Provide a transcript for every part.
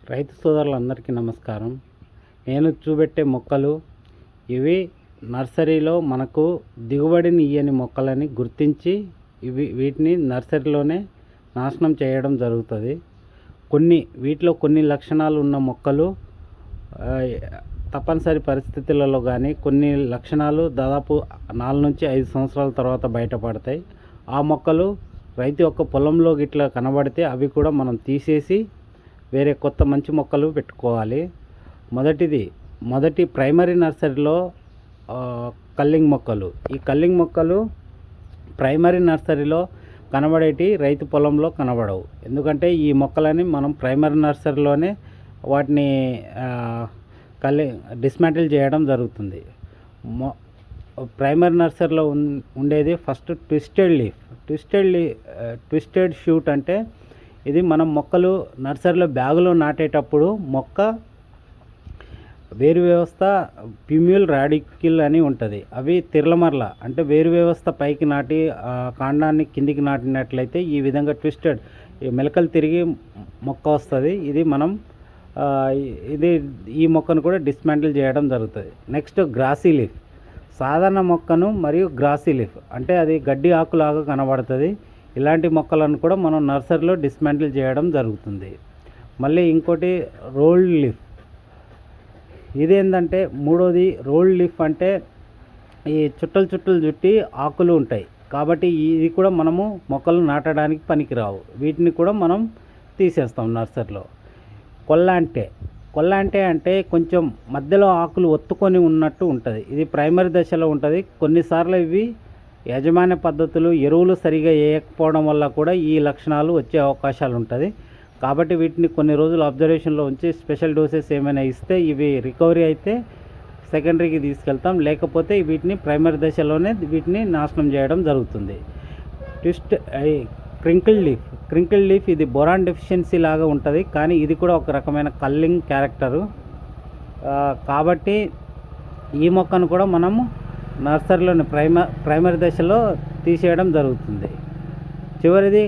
రైతు సోదరులందరికీ నమస్కారం. నేను చూపెట్టే మొక్కలు ఇవి నర్సరీలో మనకు దిగుబడిని ఇయ్యని మొక్కలని గుర్తించి వీటిని నర్సరీలోనే నాశనం చేయడం జరుగుతుంది. వీటిలో కొన్ని లక్షణాలు ఉన్న మొక్కలు తప్పనిసరి పరిస్థితులలో కానీ కొన్ని లక్షణాలు దాదాపు 4 నుంచి 5 సంవత్సరాల తర్వాత బయటపడతాయి. ఆ మొక్కలు రైతు యొక్క పొలంలో గిట్లా కనబడితే అవి కూడా మనం తీసేసి వేరే కొత్త మంచి మొక్కలు పెట్టుకోవాలి. మొదటి ప్రైమరీ నర్సరీలో కల్లింగ్ మొక్కలు. ఈ కల్లింగ్ మొక్కలు ప్రైమరీ నర్సరీలో కనబడేటి రైతు పొలంలో కనబడవు. ఎందుకంటే ఈ మొక్కలని మనం ప్రైమరీ నర్సరీలోనే వాటిని డిస్మాంటిల్ చేయడం జరుగుతుంది. ప్రైమరీ నర్సరీలో ఉండేది ఫస్ట్ ట్విస్టెడ్ షూట్. అంటే ఇది మనం మొక్కలు నర్సరీలో బ్యాగులో నాటేటప్పుడు మొక్క వేరు వ్యవస్థ ప్యూమ్యూల్ రాడికిల్ అని ఉంటుంది. అవి తిరలమర్ల అంటే వేరు వ్యవస్థ పైకి నాటి కాండాన్ని కిందికి నాటినట్లయితే ఈ విధంగా ట్విస్టెడ్ మెలకలు తిరిగి మొక్క వస్తుంది. ఈ మొక్కను కూడా డిస్మాంటిల్ చేయడం జరుగుతుంది. Next Grassi leaf. సాధారణ మొక్కను మరియు గ్రాసీ లీఫ్ అంటే అది గడ్డి ఆకులాగా కనబడుతుంది. ఇలాంటి మొక్కలను కూడా మనం నర్సరీలో డిస్మాంటిల్ చేయడం జరుగుతుంది. మళ్ళీ ఇంకోటి రోల్డ్ లీఫ్. ఇదేంటంటే మూడోది రోల్డ్ లీఫ్ అంటే ఈ చుట్టలు చుట్టి ఆకులు ఉంటాయి కాబట్టి ఇది కూడా మనము మొక్కలు నాటడానికి పనికిరావు. వీటిని కూడా మనం తీసేస్తాం నర్సరీలో. కొల్లాంటే అంటే కొంచెం మధ్యలో ఆకులు ఒత్తుకొని ఉన్నట్టు ఉంటుంది. ఇది ప్రైమరీ దశలో ఉంటుంది. కొన్నిసార్లు ఇవి యాజమాన్య పద్ధతులు ఎరువులు సరిగా వేయకపోవడం వల్ల కూడా ఈ లక్షణాలు వచ్చే అవకాశాలు ఉంటుంది. కాబట్టి వీటిని కొన్ని రోజులు అబ్జర్వేషన్లో ఉంచి స్పెషల్ డోసెస్ ఏమైనా ఇస్తే ఇవి రికవరీ అయితే సెకండరీకి తీసుకెళ్తాం. లేకపోతే వీటిని ప్రైమరీ దశలోనే వీటిని నాశనం చేయడం జరుగుతుంది. క్రింకిల్ లీఫ్ ఇది బొరాన్ డెఫిషియన్సీ లాగా ఉంటుంది. కానీ ఇది కూడా ఒక రకమైన కల్లింగ్ క్యారెక్టరు. కాబట్టి ఈ మొక్కను కూడా మనము నర్సరీలోని ప్రైమరీ దశలో తీసేయడం జరుగుతుంది. చివరిది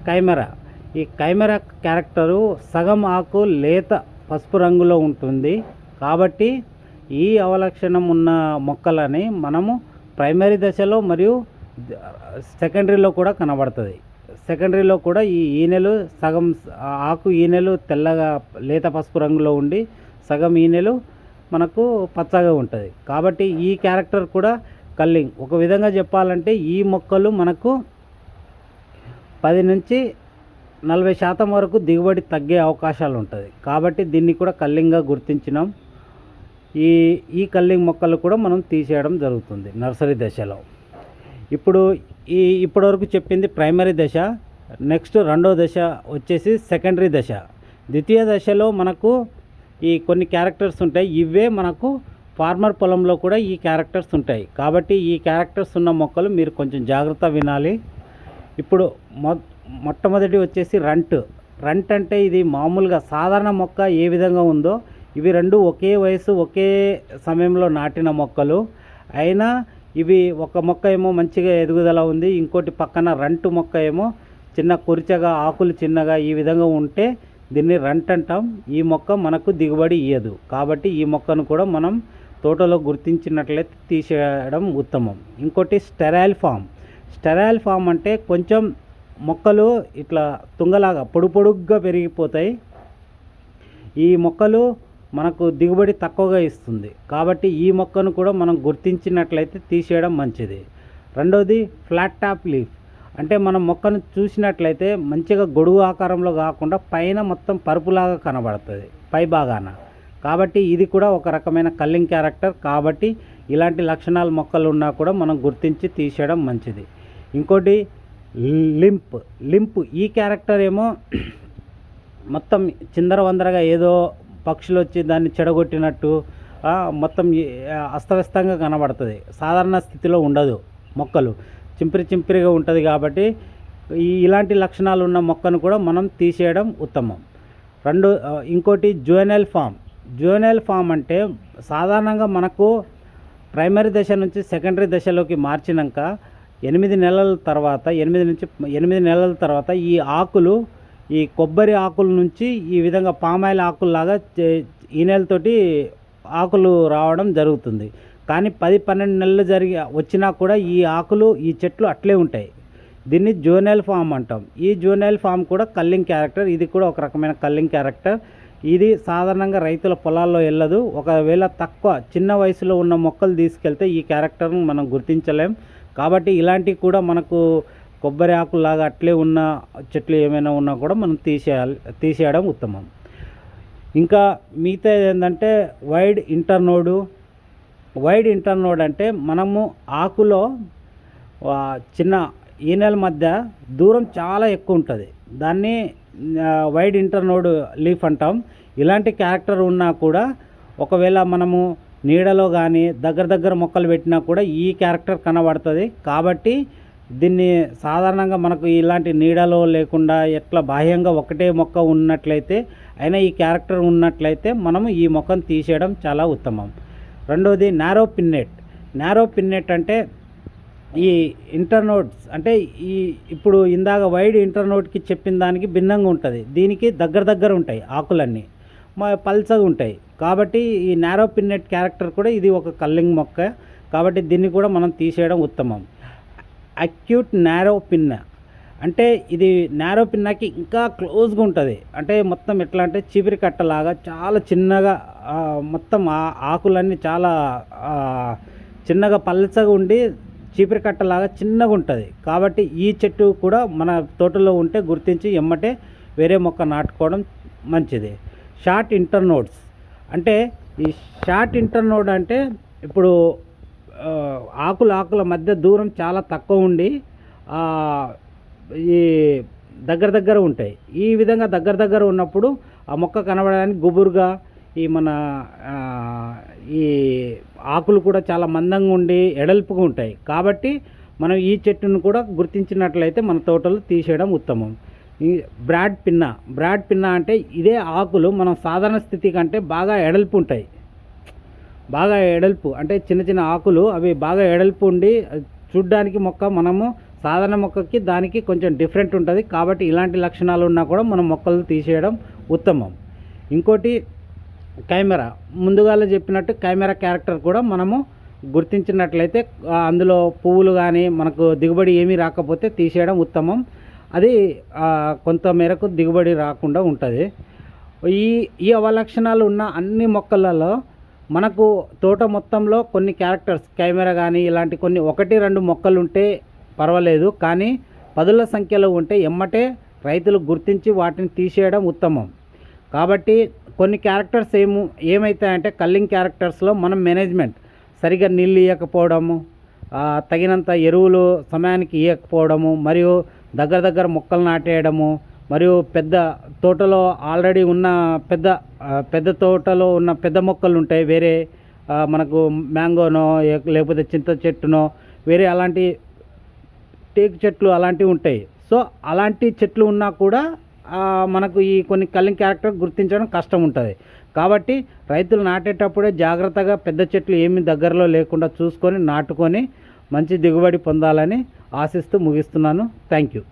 కైమెరా. ఈ కైమెరా క్యారెక్టరు సగం ఆకు లేత పసుపు రంగులో ఉంటుంది. కాబట్టి ఈ అవలక్షణం ఉన్న మొక్కలని మనము ప్రైమరీ దశలో మరియు సెకండరీలో కూడా కనబడుతుంది. సెకండరీలో కూడా ఈ ఈనెలు సగం ఆకు ఈనెలు తెల్లగా లేత పసుపు రంగులో ఉండి సగం ఈనెలు మనకు పచ్చగా ఉంటుంది. కాబట్టి ఈ క్యారెక్టర్ కూడా కల్లింగ్. ఒక విధంగా చెప్పాలంటే ఈ మొక్కలు మనకు 10 నుంచి 40% వరకు దిగుబడి తగ్గే అవకాశాలు ఉంటుంది. కాబట్టి దీన్ని కూడా కల్లింగ్గా గుర్తించినాం. ఈ కల్లింగ్ మొక్కలు కూడా మనం తీసేయడం జరుగుతుంది నర్సరీ దశలో. ఇప్పటివరకు చెప్పింది ప్రైమరీ దశ. నెక్స్ట్ రెండో దశ వచ్చేసి సెకండరీ దశ. ద్వితీయ దశలో మనకు ఈ కొన్ని క్యారెక్టర్స్ ఉంటాయి. ఇవే మనకు ఫార్మర్ పొలంలో కూడా ఈ క్యారెక్టర్స్ ఉంటాయి. కాబట్టి ఈ క్యారెక్టర్స్ ఉన్న మొక్కలు మీరు కొంచెం జాగ్రత్త వినాలి. ఇప్పుడు మొట్టమొదటి వచ్చేసి రంట్ అంటే ఇది మామూలుగా సాధారణ మొక్క ఏ విధంగా ఉందో ఇవి రెండు ఒకే వయసు ఒకే సమయంలో నాటిన మొక్కలు అయినా ఇవి ఒక మొక్క ఏమో మంచిగా ఎదుగుదల ఉంది, ఇంకోటి పక్కన రంటు మొక్క ఏమో చిన్న కొరిచగా ఆకులు చిన్నగా ఈ విధంగా ఉంటే దీన్ని రంట్ అంటాం. ఈ మొక్క మనకు దిగుబడి ఇయ్యదు. కాబట్టి ఈ మొక్కను కూడా మనం తోటలో గుర్తించినట్లయితే తీసేయడం ఉత్తమం. ఇంకోటి స్టెరైల్ ఫామ్ అంటే కొంచెం మొక్కలు ఇట్లా తుంగలాగా పొడుగ్గా పెరిగిపోతాయి. ఈ మొక్కలు మనకు దిగుబడి తక్కువగా ఇస్తుంది. కాబట్టి ఈ మొక్కను కూడా మనం గుర్తించినట్లయితే తీసేయడం మంచిది. రెండోది ఫ్లాట్ టాప్ లీఫ్. అంటే మనం మొక్కను చూసినట్లయితే మంచిగా గొడుగు ఆకారంలో కాకుండా పైన మొత్తం పరుపులాగా కనబడుతుంది పై భాగాన. కాబట్టి ఇది కూడా ఒక రకమైన కల్లింగ్ క్యారెక్టర్. కాబట్టి ఇలాంటి లక్షణాలు మొక్కలు ఉన్నా కూడా మనం గుర్తించి తీసేయడం మంచిది. ఇంకోటి లింప్. ఈ క్యారెక్టర్ ఏమో మొత్తం చిందరవందరగా ఏదో పక్షులు వచ్చి దాన్ని చెడగొట్టినట్టు మొత్తం అస్తవ్యస్తంగా కనబడుతుంది. సాధారణ స్థితిలో ఉండదు, మొక్కలు చింపిరిగా ఉంటుంది. కాబట్టి ఇలాంటి లక్షణాలు ఉన్న మొక్కను కూడా మనం తీసేయడం ఉత్తమం. ఇంకోటి జువెనైల్ ఫామ్ అంటే సాధారణంగా మనకు ప్రైమరీ దశ నుంచి సెకండరీ దశలోకి మార్చినాక 8 నెలల తర్వాత ఈ ఆకులు ఈ కొబ్బరి ఆకుల నుంచి ఈ విధంగా పామాయిల్ ఆకుల్లాగా ఈనెలతోటి ఆకులు రావడం జరుగుతుంది. కానీ 10-12 నెలలు వచ్చినా కూడా ఈ ఆకులు ఈ చెట్లు అట్లే ఉంటాయి. దీన్ని జోనల్ ఫామ్ అంటాం. ఈ జోనల్ ఫామ్ కూడా కల్లింగ్ క్యారెక్టర్. ఇది కూడా ఒక రకమైన కల్లింగ్ క్యారెక్టర్. ఇది సాధారణంగా రైతుల పొలాల్లో వెళ్ళదు. ఒకవేళ తక్కువ చిన్న వయసులో ఉన్న మొక్కలు తీసుకెళ్తే ఈ క్యారెక్టర్ను మనం గుర్తించలేం. కాబట్టి ఇలాంటివి కూడా మనకు కొబ్బరి ఆకులాగా అట్లే ఉన్న చెట్లు ఏమైనా ఉన్నా కూడా మనం తీసేయడం ఉత్తమం. ఇంకా మిగతా ఏంటంటే వైడ్ ఇంటర్నోడ్ అంటే మనము ఆకులో చిన్న ఈనెల మధ్య దూరం చాలా ఎక్కువ ఉంటుంది. దాన్ని వైడ్ ఇంటర్నోడ్ లీఫ్ అంటాం. ఇలాంటి క్యారెక్టర్ ఉన్నా కూడా ఒకవేళ మనము నీడలో కానీ దగ్గర మొక్కలు పెట్టినా కూడా ఈ క్యారెక్టర్ కనబడుతుంది. కాబట్టి దీన్ని సాధారణంగా మనకు ఇలాంటి నీడలో లేకుండా ఎట్లా బాహ్యంగా ఒకటే మొక్క ఉన్నట్లయితే అయినా ఈ క్యారెక్టర్ ఉన్నట్లయితే మనము ఈ మొక్కను తీసేయడం చాలా ఉత్తమం. రెండవది నారో పిన్నెట్ అంటే ఈ ఇంటర్నోడ్స్ అంటే ఇప్పుడు ఇందాక వైడ్ ఇంటర్నోడ్కి చెప్పిన దానికి భిన్నంగా ఉంటుంది. దీనికి దగ్గర ఉంటాయి ఆకులన్నీ, పల్చగా ఉంటాయి. కాబట్టి ఈ నారో పిన్నెట్ క్యారెక్టర్ కూడా ఇది ఒక కల్లింగ్ మొక్క. కాబట్టి దీన్ని కూడా మనం తీసేయడం ఉత్తమం. అక్యూట్ నారో పిన్న అంటే ఇది నారో పిన్నకి ఇంకా క్లోజ్గా ఉంటుంది. అంటే మొత్తం ఎట్లా అంటే చీపిరి కట్టలాగా చాలా చిన్నగా మొత్తం ఆకులన్నీ చాలా చిన్నగా పల్చగా ఉండి చీపిరి కట్టలాగా చిన్నగా ఉంటుంది. కాబట్టి ఈ చెట్టు కూడా మన తోటలో ఉంటే గుర్తించి ఎమ్మటే వేరే మొక్క నాటుకోవడం మంచిది. షార్ట్ ఇంటర్నోడ్స్ అంటే ఈ షార్ట్ ఇంటర్నోడ్ అంటే ఇప్పుడు ఆకుల మధ్య దూరం చాలా తక్కువ ఉండి ఈ దగ్గర ఉంటాయి. ఈ విధంగా దగ్గర ఉన్నప్పుడు ఆ మొక్క కనబడడానికి గుబురుగా ఈ ఆకులు కూడా చాలా మందంగా ఉండి ఎడల్పుగా ఉంటాయి. కాబట్టి మనం ఈ చెట్టును కూడా గుర్తించినట్లయితే మన తోటలో తీసేయడం ఉత్తమం. ఈ బ్రాడ్ పిన్న అంటే ఇదే ఆకులు మనం సాధారణ స్థితి కంటే బాగా ఎడల్పు ఉంటాయి. బాగా ఎడల్పు అంటే చిన్న ఆకులు అవి బాగా ఎడల్పు ఉండి చూడ్డానికి మొక్క మనము సాధారణ మొక్కకి దానికి కొంచెం డిఫరెంట్ ఉంటుంది. కాబట్టి ఇలాంటి లక్షణాలు ఉన్నా కూడా మనం మొక్కలు తీసేయడం ఉత్తమం. ఇంకోటి కెమెరా, ముందుగా చెప్పినట్టు కెమెరా క్యారెక్టర్ కూడా మనము గుర్తించినట్లయితే అందులో పువ్వులు కానీ మనకు దిగుబడి ఏమీ రాకపోతే తీసేయడం ఉత్తమం. అది కొంత మేరకు దిగుబడి రాకుండా ఉంటుంది. ఈ అవలక్షణాలు ఉన్న అన్ని మొక్కలలో మనకు తోట మొత్తంలో కొన్ని క్యారెక్టర్స్ కెమెరా కానీ ఇలాంటి కొన్ని 1-2 మొక్కలు ఉంటే పర్వాలేదు. కానీ 10ల సంఖ్యలో ఉంటే ఎమ్మటే రైతులు గుర్తించి వాటిని తీసేయడం ఉత్తమం. కాబట్టి కొన్ని క్యారెక్టర్స్ ఏమవుతాయంటే కల్లింగ్ క్యారెక్టర్స్లో మనం మేనేజ్మెంట్ సరిగ్గా నీళ్ళు ఇవ్వకపోవడము, తగినంత ఎరువులు సమయానికి ఇవ్వకపోవడము, మరియు దగ్గర మొక్కలు నాటేయడము, మరియు పెద్ద తోటలో ఆల్రెడీ ఉన్న పెద్ద తోటలో ఉన్న పెద్ద మొక్కలు ఉంటాయి. వేరే మనకు మ్యాంగోనో లేకపోతే చింత చెట్టునో వేరే అలాంటి టేకు చెట్లు అలాంటివి ఉంటాయి. సో అలాంటి చెట్లు ఉన్నా కూడా మనకు ఈ కొన్ని కల్లింగ్ క్యారెక్టర్ గుర్తించడం కష్టం ఉంటుంది. కాబట్టి రైతులు నాటేటప్పుడే జాగ్రత్తగా పెద్ద చెట్లు ఏమీ దగ్గరలో లేకుండా చూసుకొని నాటుకొని మంచి దిగుబడి పొందాలని ఆశిస్తూ ముగిస్తున్నాను. Thank you.